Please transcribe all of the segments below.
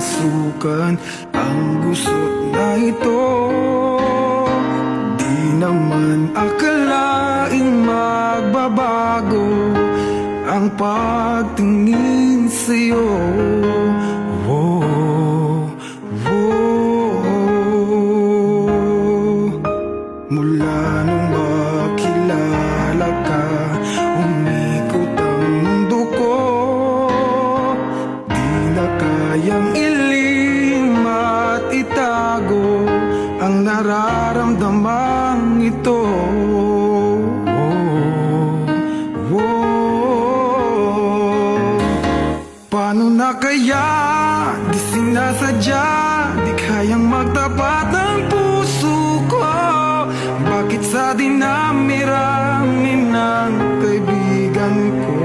masukan ang gusot na ito. Di naman akalaing magbabago ang pagtingin sa'yo. Mula nung makilala ka, umikot ang mundo ko. Di na kayang ilim at itago ang nararamdamang ito. Paano na kaya? Di sinasadya, di kayang magtapat ang puso ko. Bakit sa dinami-rami ng kaibigan ko,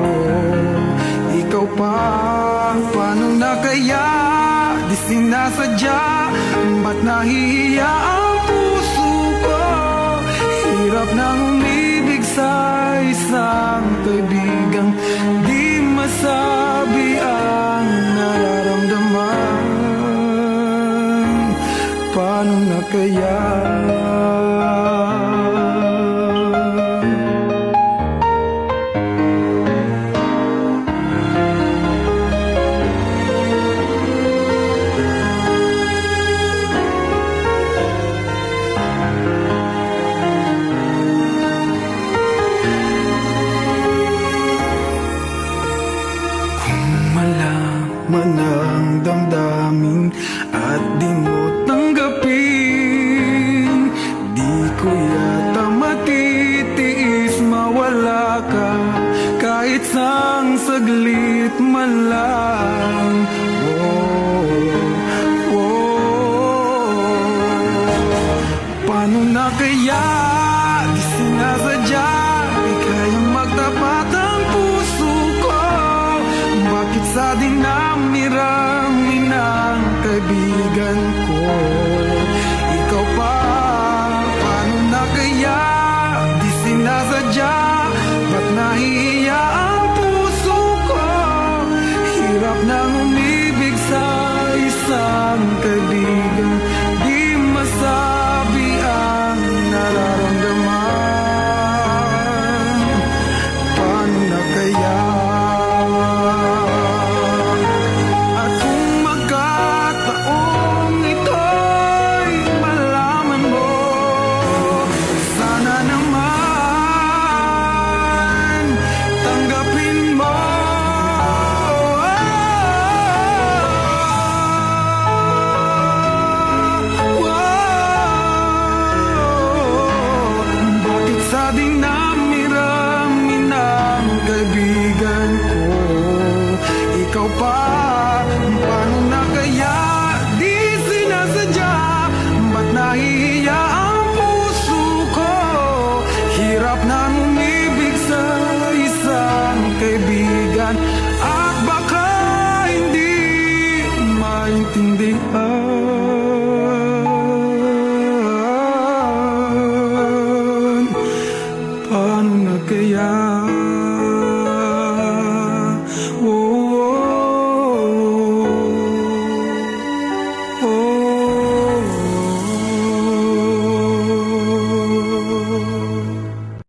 ikaw pa? Paano na kaya? Di sinasadya, ba't nahihiya ang puso ko? Hirap nang umibig sa isang kaibigang di masabi ang nararamdaman. Paano na kaya? Man ang damdamin at di mo tanggapin, di ko yata matitiis mawala ka kahit sang saglit man lang. Paano na kaya? Di sinasadya, di kayang magtapat ang puso ko. Bakit sa dinami-rami ng kaibigan ko, ikaw pa? Paano na kaya? Di sinasadya, ba't nahihiya ang puso ko? Hirap nang umibig sa isang kaibigan di masabi ang nararamdaman. Paano na kaya? Dinami-rami ng kaibigan ko, ikaw pa?